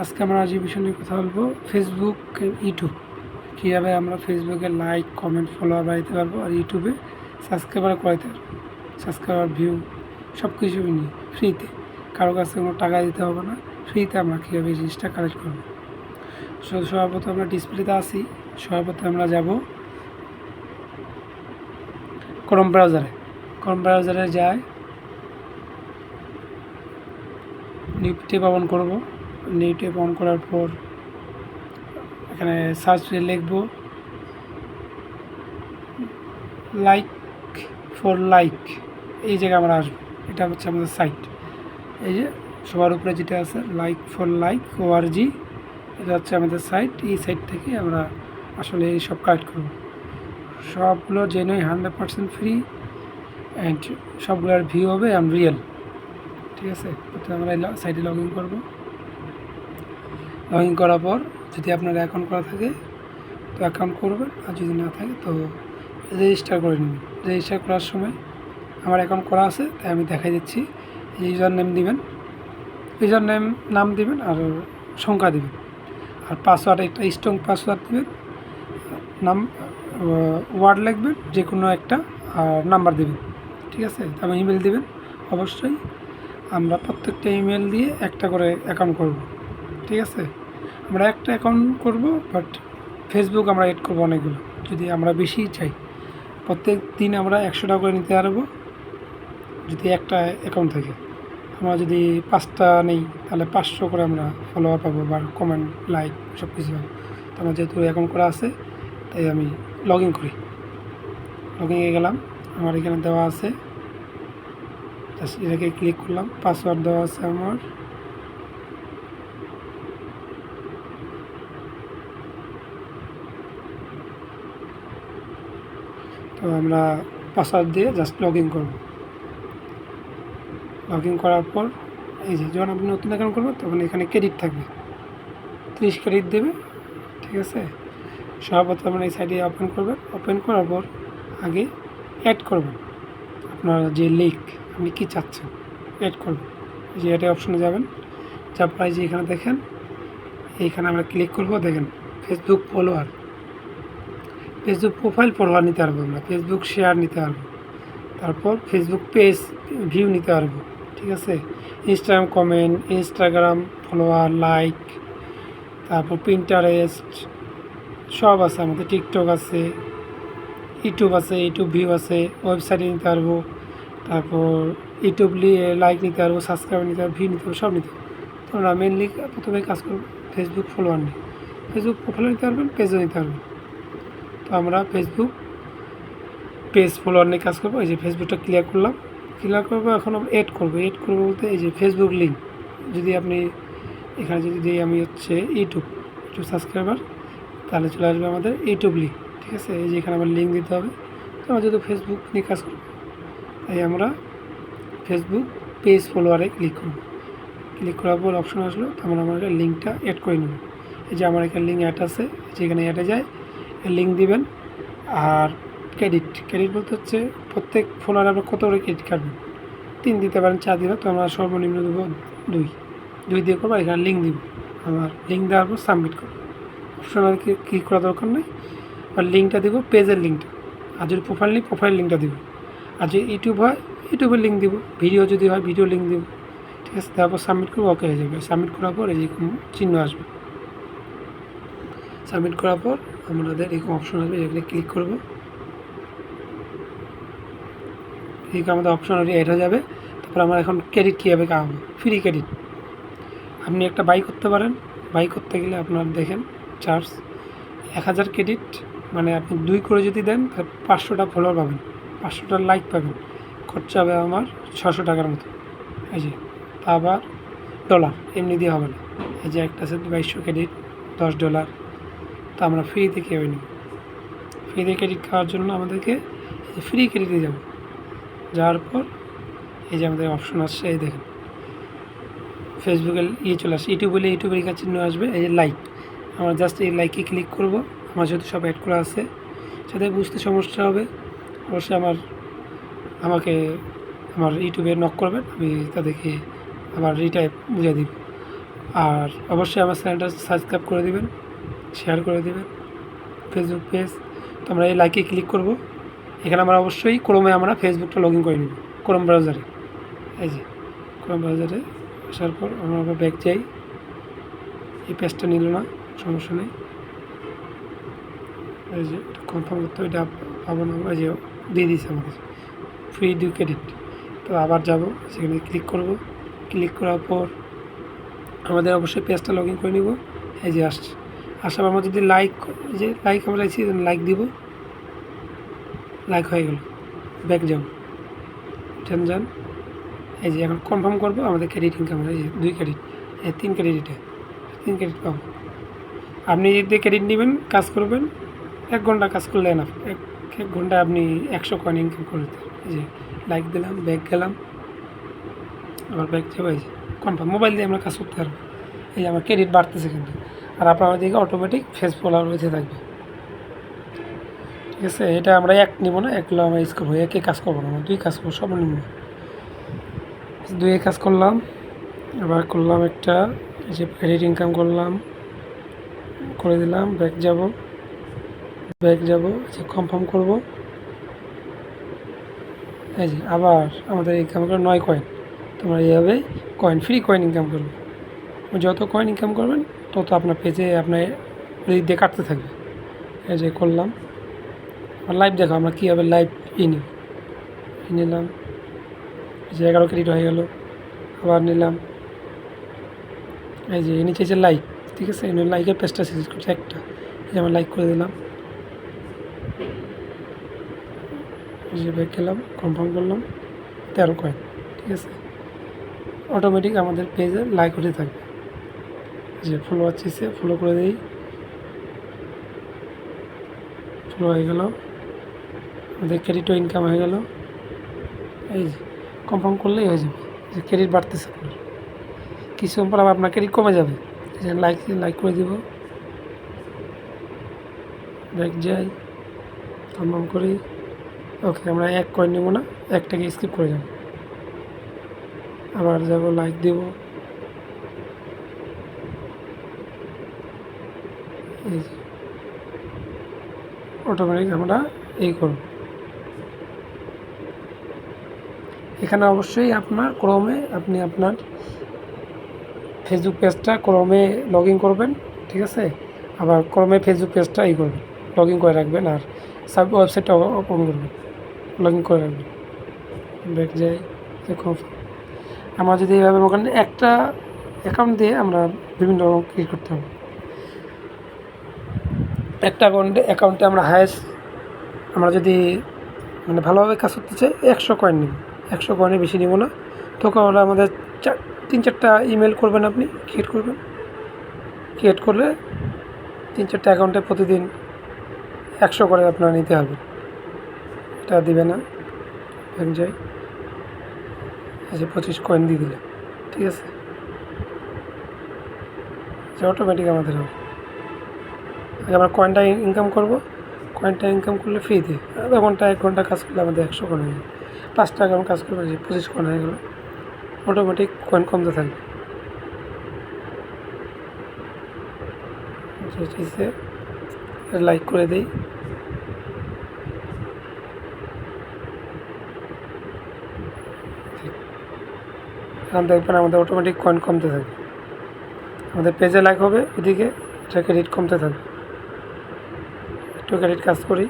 আজকে আমরা যে বিষয় নিয়ে কথা বলবো, ফেসবুক, ইউটিউব কীভাবে আমরা ফেসবুকে লাইক, কমেন্ট, ফলোয়ার বাড়াইতে পারবো আর ইউটিউবে সাবস্ক্রাইবার করাইতে পারবো। সাবস্ক্রাইবার, ভিউ সব কিছু নিয়ে ফ্রিতে, কারো কাছে কোনো টাকা দিতে হবে না। ফ্রিতে আমরা কীভাবে এই জিনিসটা কালেক্ট করবো। সর্বপ্রথম আমরা ডিসপ্লেতে আসি। সর্বপ্রথম আমরা যাব ক্রোম ব্রাউজারে যাই, নিউ ট্যাব অন করবো। নিউ ট্যাব অন করার পর এখানে সার্চ লিখব লাইক ফর লাইক, এই জায়গায় আমরা আসবো। এটা হচ্ছে আমাদের সাইট। এই যে সবার উপরে যেটা আছে লাইক ফর লাইক ORG, এটা হচ্ছে আমাদের সাইট। এই সাইট থেকে আমরা আসলে এই সব কালেক্ট করব। সবগুলো জেনুইন 100% ফ্রি অ্যান্ড সবগুলোর ভিউ হবে রিয়েল। ঠিক আছে, প্রথমে আমরা সাইটে লগ ইন করবো। লগ ইন করার পর যদি আপনার অ্যাকাউন্ট করা থাকে তো অ্যাকাউন্ট করবেন, আর যদি না থাকে তো রেজিস্টার করে নেবেন। রেজিস্টার করার সময় আমার অ্যাকাউন্ট করা আছে তাই আমি দেখাই দিচ্ছি। ইউজার নেম দিবেন, ইউজার নেম নাম দিবেন আর সংখ্যা দিবেন, আর পাসওয়ার্ড একটা স্ট্রং পাসওয়ার্ড দিবেন। নাম ওয়ার্ড লিখবেন যে কোনো একটা, আর নাম্বার দেবেন। ঠিক আছে, তারপর ইমেল দিবেন। অবশ্যই আমরা প্রত্যেকটা ইমেল দিয়ে একটা করে অ্যাকাউন্ট করব। ঠিক আছে, আমরা একটা অ্যাকাউন্ট করব, বাট ফেসবুক আমরা এড করবো অনেকগুলো। যদি আমরা বেশি চাই, প্রত্যেক দিন আমরা 100 টাকা করে নিতে পারবো যদি একটা অ্যাকাউন্ট থাকে। আমরা যদি 5টা নেই তাহলে 500 করে আমরা ফলোয়ার পাবো বা কমেন্ট, লাইক সব কিছু পাবো। তো আমার যেহেতু অ্যাকাউন্ট করা আছে তাই আমি লগ ইন করি। লগ ইনে গেলাম, আমার এখানে দেওয়া আছে, জাস্ট এটাকে ক্লিক করলাম। পাসওয়ার্ড দেওয়া আছে আমার। তো আমরা পাসওয়ার্ড দিয়ে জাস্ট লগ ইন করবো। লগ ইন করার পর এই যে যখন আপনি নতুন অ্যাকাউন্ট করবেন তখন এখানে ক্রেডিট থাকবে, 30 ক্রেডিট দেবে। ঠিক আছে, সর্বপ্রথম আপনার এই সাইডে ওপেন করবেন। ওপেন করার পর আগে অ্যাড করবেন আপনার যে লিঙ্ক, আপনি কী চাচ্ছেন অ্যাড করবেন। যে এটা অপশনে যাবেন, যার পরে যে এখানে দেখেন, এইখানে আমরা ক্লিক করবো। দেখেন Facebook follower, Facebook profile follower নিতে পারবো আমরা, ফেসবুক শেয়ার নিতে পারবো, তারপর ফেসবুক পেজ ভিউ নিতে পারবো। ঠিক আছে, Instagram comment, Instagram follower, like, তারপর পিন্টারেস্ট সব আছে আমাদের। টিকটক আছে, ইউটিউব আছে, ইউটিউব ভিউ আছে, ওয়েবসাইটে নিতে পারবো। তারপর ইউটিউব লাইক নিতে পারবো, সাবস্ক্রাইব নিতে পারবো, ভিউ নিতে পারবো, সব নিতে পারবো। তো আমরা মেনলি প্রথমে কাজ করবো ফেসবুক ফলোয়ার নিয়ে। ফেসবুক প্রোফাইল নিতে পারবেন, পেজও নিতে পারবেন। তো আমরা ফেসবুক পেজ ফলোয়ার নিয়ে কাজ করবো। এই যে ফেসবুকটা ক্লিয়ার করলাম। ক্লিয়ার করবো, এখন আমরা এড করবো। এড করবো বলতে এই যে ফেসবুক লিঙ্ক, যদি আপনি এখানে যদি দিই আমি হচ্ছে ইউটিউব সাবস্ক্রাইবার, তাহলে চলে আসবে আমাদের ইউটিউব লিঙ্ক। ঠিক আছে, এই যে এখানে আমার লিঙ্ক দিতে হবে। তো আমরা যেহেতু ফেসবুক নিয়ে কাজ করবো তাই আমরা ফেসবুক পেজ ফলোয়ারে ক্লিক করব। ক্লিক করার পর অপশন আসলো, তো আমরা আমার লিঙ্কটা অ্যাড করে নেব। এই যে আমার এখানে লিঙ্ক অ্যাড আছে, যেখানে অ্যাডে যায় লিঙ্ক দিবেন। আর ক্রেডিট বলতে হচ্ছে প্রত্যেক ফলোয়ারে আমরা কত করে ক্রেডিট কাটবেন। 3 দিতে পারেন, 4 দিবেন। তো আমরা সর্বনিম্ন দেবো 2 দিয়ে করবো। এখানে লিঙ্ক দিব, আমার লিঙ্ক দেওয়ার পর সাবমিট করবো। অপশন আমাদেরকে ক্লিক করার দরকার নেই। আর লিঙ্কটা দেবো, পেজের লিঙ্কটা। আর যদি প্রোফাইল নিই, প্রোফাইল লিঙ্কটা দেবো। আর যদি ইউটিউব হয়, ইউটিউবের লিঙ্ক দিব। ভিডিও যদি হয়, ভিডিও লিঙ্ক দেবো। ঠিক আছে, তারপর সাবমিট করবো, ওকে হয়ে যাবে। সাবমিট করার পর এরকম চিহ্ন আসবে। সাবমিট করার পর আমাদের এরকম অপশন আসবে, এখানে ক্লিক করবো। এদিকে আমাদের অপশন অ্যাড হয়ে যাবে। তারপর আমরা এখন ক্রেডিট কীভাবে কামাবো, ফ্রি ক্রেডিট। আপনি একটা বাই করতে পারেন। বাই করতে গেলে আপনার দেখেন চার্জ 1000 ক্রেডিট, মানে আপনি 2 করে যদি দেন তাহলে 500টা ফলোয়ার পাবেন, 500টা লাইক পাবেন। খরচা হবে আমার 600 টাকার মতো। এই যে, তা আবার ডলার, এমনি দিয়ে হবে না। এই যে একটা আছে 2200 ক্রেডিট, $10। তো আমরা ফ্রিতে কীভাবে নেব? ফ্রিতে ক্রেডিট খাওয়ার জন্য আমাদেরকে ফ্রি ক্রেডিটে যাব। যাওয়ার পর এই যে আমাদের অপশন আসছে, এই দেখেন ফেসবুকের চলে আসছে। ইউটিউবের লেখা চিহ্ন আসবে, এই যে লাইক। আমরা জাস্ট এই লাইকে ক্লিক করব। আমার যেহেতু সব অ্যাড করা আছে, যাতে বুঝতে সমস্যা হবে অবশ্যই আমাকে আমার ইউটিউবে নক করবেন, আমি তাদেরকে আবার রিটাইপ বুঝিয়ে দিব। আর অবশ্যই আমার চ্যানেলটা সাবস্ক্রাইব করে দিবেন, শেয়ার করে দিবেন। ফেসবুক পেজ তো আমরা এই লাইকে ক্লিক করব। এখানে আমরা অবশ্যই ক্রোমে আমরা ফেসবুকটা লগ ইন করে নেব, ক্রোম ব্রাউজারে। এই যে ক্রোম ব্রাউজারে আসার পর আমরা আবার ব্যাক যাই। এই পেজটা নিল না, সমস্যা নেই। এই যে কনফার্ম করতে হবে, এটা পাবো না আমরা, যে দিয়ে দিয়েছে আমাদের ফ্রি 2 ক্রেডিট। তো আবার যাব, সেখানে ক্লিক করব। ক্লিক করার পর আমাদের অবশ্যই পেজটা লগ ইন করে নিব। এই যে আসছে, আসার আমরা যদি লাইক, যে লাইক আমরা চাইছি লাইক দিব, লাইক হয়ে গেল। ব্যাক যাও, যান। এই যে এখন কনফার্ম করবো আমাদের ক্রেডিট ইনকাম, এই যে 2 ক্রেডিট, 3 ক্রেডিটে 3 ক্রেডিট পাবো। আপনি যদি ক্রেডিট নেবেন, কাজ করবেন, 1 ঘন্টা কাজ করলে না, এক ঘন্টায় আপনি 100 কয়েন ইনকাম করতে। এই যে লাইক দিলাম, ব্যাক গেলাম, আবার ব্যাক যাবো। এই যে কনফার্ম, মোবাইল দিয়ে আমরা কাজ করতে পারবো। এই যে আমার ক্রেডিট বাড়তেছে কিন্তু, আর আপনার দিকে অটোমেটিক ফেস ফলোয়ার হতে থাকবে। ঠিক আছে, এটা আমরা এক নিব না, একগুলো আমরা ইউজ করবো, একে কাজ করবো না, আমরা 2 কাজ করবো সর্বনিম্ন। 2 কাজ করলাম, আবার করলাম একটা, এই যে ক্রেডিট ইনকাম করলাম, করে দিলাম। ব্যাক যাব, যে কনফার্ম করব। এই যে আবার আমাদের ইনকাম করে 9 কয়েন। তোমরা এইভাবে ফ্রি কয়েন ইনকাম করবে। যত কয়েন ইনকাম করবেন তত আপনার পেজে আপনার দিক দিয়ে কাটতে থাকবে। এই যে করলাম, আর লাইভ দেখো আমরা কীভাবে লাইভ নিলাম। এই যে 11 ক্রেডিট হয়ে গেল, আবার নিলাম। এই যে নিচে যে লাইক, ঠিক আছে, লাইকের পেজটা সিলেক্ট করছে একটা, এই যে আমরা লাইক করে দিলাম। এই যে ব্যাক গেলাম, কনফার্ম করলাম, 13 কয়েন। ঠিক আছে, অটোমেটিক আমাদের পেজে লাইক হতে থাকবে। যে ফলো আসছে, ফলো করে দিই, ফলো হয়ে গেল, আমাদের ক্রেডিটও ইনকাম হয়ে গেল। এই যে কনফার্ম করলেই হয়ে যাবে, যে ক্রেডিট বাড়তেছে আপনার। কিছুক্ষণ পর আবার আপনার ক্রেডিট কমে যাবে। যে লাইক করে দিব, ব্যাক যাই, কনফার্ম করি। ওকে, আমরা 1 কয়েন নেব না, একটাকে স্কিপ করে যাব। আবার যাব, লাইক দেব। এই যে অটোমেটিক আমরা এই করব। এখানে অবশ্যই আপনার ক্রোমে আপনি আপনার ফেসবুক পেজটা ক্রোমে লগ ইন করবেন। ঠিক আছে, আবার ক্রোমে ফেসবুক পেজটা করবেন, লগ ইন করে রাখবেন, আর ওয়েবসাইটটা ওপেন করবেন, লগ ইন করে রাখবেন। ব্যাক যাই, দেখুন আমরা যদি এইভাবে ওখানে একটা অ্যাকাউন্ট দিয়ে আমরা বিভিন্ন রকম ক্লিক করতে হবে। একটা অ্যাকাউন্টে আমরা হায়েস্ট, আমরা যদি মানে ভালোভাবে কাজ করতে চাই 100 কয়েন নিব, 100 কয়েনের বেশি নিব না। তখন আমরা আমাদের 3-4টা ইমেল করবেন, আপনি ক্রিয়েট করলে 3-4টা অ্যাকাউন্টে প্রতিদিন 100 করে আপনারা নিতে হবে। এটা দিবে না, যাই, এই যে 25 কয়েন দিয়ে দিলে, ঠিক আছে, যে অটোমেটিক আমাদের হবে। আগে আমরা কয়েনটা ইনকাম করব, কয়েনটা ইনকাম করলে ফ্রিতে আধা ঘন্টা 1 ঘন্টা কাজ করলে আমাদের 100 কয়েন হয়ে যাবে। 5 টাকা কাজ করবে, যে 25 কয়েন হয়ে গেলো, অটোমেটিক কয়েন কমতে থাকবে। লাইক করে দিই, এখন দেখবেন আমাদের অটোমেটিক কয়েন কমতে থাকবে। আমাদের পেজে লাইক হবে, ওইদিকে এটা ক্রেডিট কমতে থাকবে। একটু ক্রেডিট কাজ করি,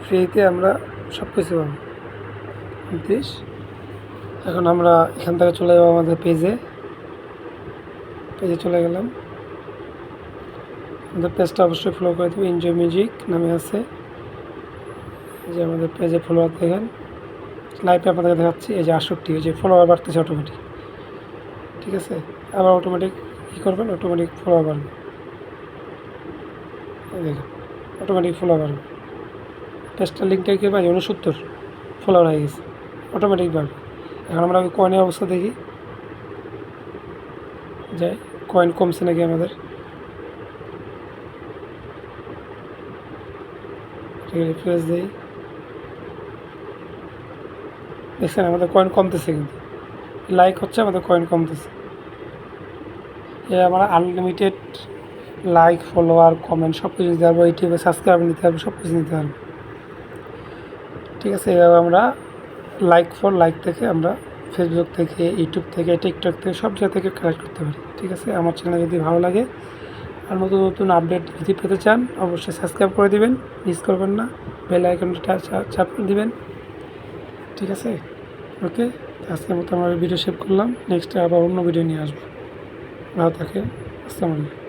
ফ্রিতে আমরা সব কিছু পাবো। 29, এখন আমরা এখান থেকে চলে যাবো আমাদের পেজে চলে গেলাম। আমাদের পেজটা অবশ্যই ফলো করে দেবো, এনজয় মিউজিক নামে আছে। এই যে আমাদের পেজে ফলোয়ার দেখেন, লাইভে আপনাদের দেখাচ্ছি। এই যে 68, এই যে ফলোয়ার বাড়তেছে অটোমেটিক। ঠিক আছে, আবার অটোমেটিক কী করবেন, অটোমেটিক ফলোয়ার বাড়বে। দেখেন অটোমেটিক ফলোয়ার বাড়বে। পেজটার লিঙ্কটা কী পাই, 69 ফলোয়ার হয়ে গেছে, অটোমেটিক বাড়বে। এখন আমরা ওই কয়েনের অবস্থা দেখি, যে কয়েন কমছে নাকি আমাদের। রিফ্রেশ দিই, দেখছেন আমাদের কয়েন কমতেছে, কিন্তু লাইক হচ্ছে আমাদের কয়েন কমতেছে। এ আমরা আনলিমিটেড লাইক, ফলোয়ার, কমেন্ট সব কিছু নিতে পারবো, ইউটিউবে সাবস্ক্রাইব নিতে পারবো, সব কিছু নিতে পারবো। ঠিক আছে, এভাবে আমরা লাইক ফর লাইক থেকে আমরা ফেসবুক থেকে, ইউটিউব থেকে, টিকটক থেকে সব জায়গা থেকে কালেক্ট করতে পারি। ঠিক আছে, আমার চ্যানেল যদি ভালো লাগে আর নতুন নতুন আপডেট যদি পেতে চান অবশ্যই সাবস্ক্রাইব করে দিবেন, মিস করবেন না, বেল আইকনটা চাপ দিবেন। ঠিক আছে, ওকে, আজকের মতো আমার ভিডিও শেয়ার করলাম, নেক্সটে আবার অন্য ভিডিও নিয়ে আসবো। ভালো থাকেন, আসসালামু আলাইকুম।